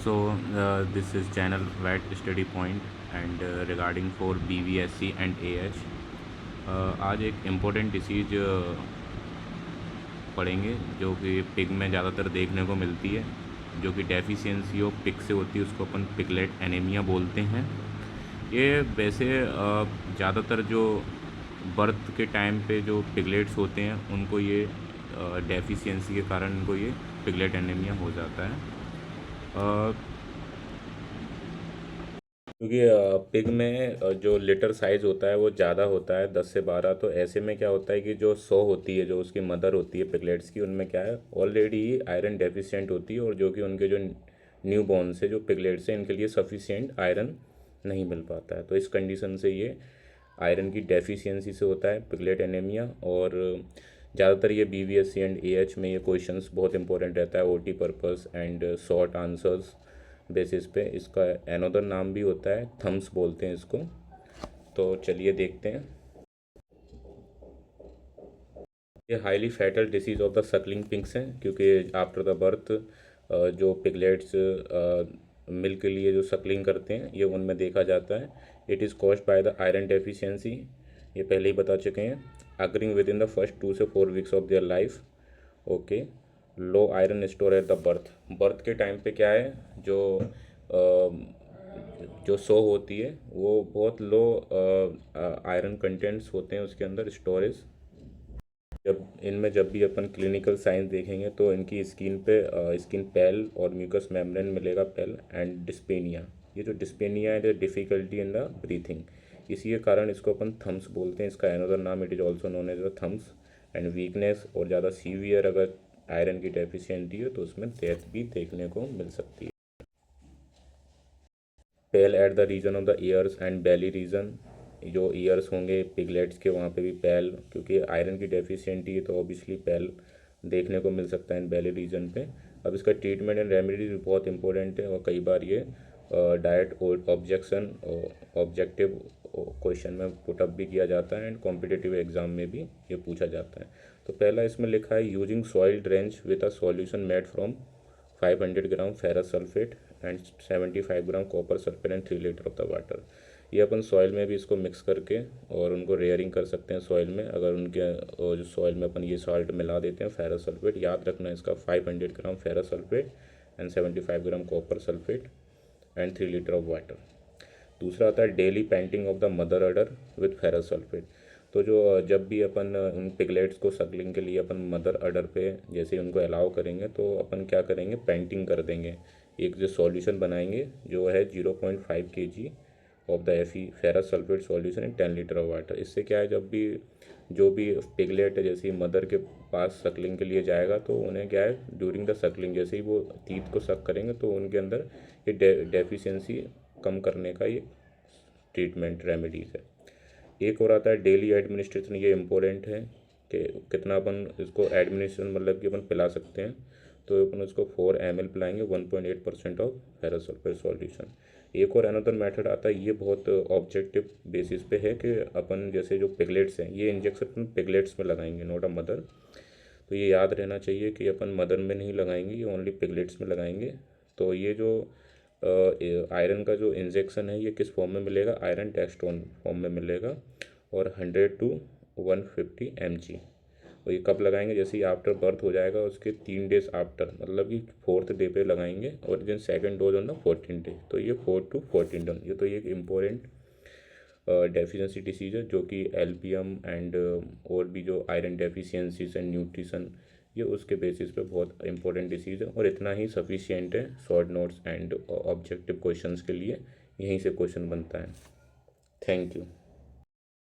This is channel VET Study Point and regarding for BVSC and AH. आज एक important disease पढ़ेंगे जो कि पिग में ज़्यादातर देखने को मिलती है, जो कि डेफिशिएंसी ऑफ पिग से होती है, उसको अपन पिगलेट एनीमिया बोलते हैं। ये वैसे ज़्यादातर जो बर्थ के टाइम पे जो पिगलेट्स होते हैं उनको ये डेफिशिएंसी के कारण उनको ये पिगलेट एनीमिया हो जाता है। क्योंकि पिग में जो लिटर साइज़ होता है वो ज़्यादा होता है 10 से 12। तो ऐसे में क्या होता है कि जो सौ होती है, जो उसकी मदर होती है पिगलेट्स की, उनमें क्या है ऑलरेडी आयरन डेफिशिएंट होती है, और जो कि उनके जो न्यू बॉर्न से जो पिगलेट्स हैं इनके लिए सफिशिएंट आयरन नहीं मिल पाता है। तो इस कंडीशन से ये आयरन की डेफिशिएंसी से होता है पिगलेट एनीमिया। और ज़्यादातर ये BVSC एंड AH में ये क्वेश्चंस बहुत इंपॉर्टेंट रहता है, OT purpose and short answers basis पे। इसका एनोदर नाम भी होता है, थम्स बोलते हैं इसको। तो चलिए देखते हैं। ये highly fatal disease of the Suckling pigs हैं, क्योंकि आफ्टर द बर्थ जो पिगलेट्स मिल्क के लिए जो सकलिंग करते हैं ये उनमें देखा जाता है। It is caused by the iron deficiency, ये पहले ही बता चुके हैं, occurring with in the first 2 से 4 weeks of their life. Okay. Low iron store at the birth, birth के टाइम पे क्या है, जो सो होती है वो बहुत लो आयरन कंटेंट्स होते हैं उसके अंदर स्टोरेज। जब भी अपन क्लिनिकल साइंस देखेंगे तो इनकी स्किन पेल और म्यूकस मेम्ब्रेन मिलेगा पेल एंड डिस्पेनिया। ये जो डिस्पेनिया है, डिफ़िकल्टी इन द ब्रीथिंग, इसी के कारण इसको अपन थम्स बोलते हैं। इसका अनदर नाम it is also known as the thumbs. And weakness, और ज़्यादा सीवियर अगर आयरन की डेफिशिएंसी हो तो उसमें डेथ भी देखने को मिल सकती है। Pale at the region of the ears and belly region, जो ईयर्स होंगे पिगलेट्स के वहाँ पे भी पेल, क्योंकि आयरन की डेफिशिएंसी है तो ऑब्वियसली पेल देखने को मिल सकता है इन बेली रीजन पे। अब इसका ट्रीटमेंट एंड रेमेडीज भी बहुत इंपॉर्टेंट है, और कई बार ये डाइट ऑब्जेक्शन ऑब्जेक्टिव क्वेश्चन में पुटअप भी किया जाता है, एंड कॉम्पिटिटिव एग्जाम में भी ये पूछा जाता है। तो पहला इसमें लिखा है, using soil drench with a solution made from 500 gram ferrous sulphate and 75 gram copper sulphate and 3 litre of the water. ये अपन सॉइल में भी इसको मिक्स करके और उनको रेयरिंग कर सकते हैं सॉइल में। अगर उनके जो सॉइल में अपन ये सॉल्ट मिला देते हैं फेरस सल्फेट, याद रखना इसका 500 gram ferrous sulphate and 75 gram copper sulphate and 3 litre of water. दूसरा आता है daily painting of the mother udder with ferrous sulphate. तो जब भी अपन उन पिगलेट्स को सकलिंग के लिए अपन मदर अडर पे जैसे उनको अलाउ करेंगे तो अपन क्या करेंगे, पेंटिंग कर देंगे। एक जो सॉल्यूशन बनाएंगे जो है 0.5 kg of the Fe ferrous sulphate solution in 10 litre of water. इससे क्या है, जो भी पिगलेट है जैसे मदर के पास सकलिंग के लिए जाएगा तो उन्हें क्या है, ड्यूरिंग द सकलिंग जैसे ही वो टीथ को सक करेंगे तो उनके अंदर ये डेफिशिएंसी कम करने का ये ट्रीटमेंट रेमेडीज़ है। एक और आता है डेली एडमिनिस्ट्रेशन, ये इम्पोर्टेंट है कि कितना अपन इसको एडमिनिस्ट्रेशन मतलब कि अपन पिला सकते हैं। तो अपन उसको 4 ml पिलाएंगे 1.8% ऑफ फेरस सल्फेट सॉल्यूशन। एक और अनदर मेथड आता है, ये बहुत ऑब्जेक्टिव बेसिस पे है कि अपन जैसे जो पिगलेट्स हैं ये इंजेक्शन अपन पिगलेट्स में लगाएंगे, नॉट अ मदर। तो ये याद रहना चाहिए कि अपन मदर में नहीं लगाएंगे, ये ओनली पिगलेट्स में लगाएंगे। तो ये जो आयरन का जो इंजेक्शन है ये किस फॉर्म में मिलेगा, आयरन टेस्टोन फॉर्म में मिलेगा, और 100 to 150 mg। और ये कब लगाएंगे, जैसे ही आफ्टर बर्थ हो जाएगा उसके 3 डेज आफ्टर, मतलब कि 4th डे पे लगाएंगे, और then second dose on the 14 day. तो ये 4 to 14 डे, ये तो ये एक इम्पोर्टेंट डेफिशिएंसी डिसीज है जो कि LPM एंड और भी जो आयरन डेफिशिएंसीज एंड न्यूट्रिशन, ये उसके बेसिस पे बहुत इंपॉर्टेंट डिसीज़ है। और इतना ही सफिशिएंट है short notes and objective questions के लिए, यहीं से क्वेश्चन बनता है। Thank you.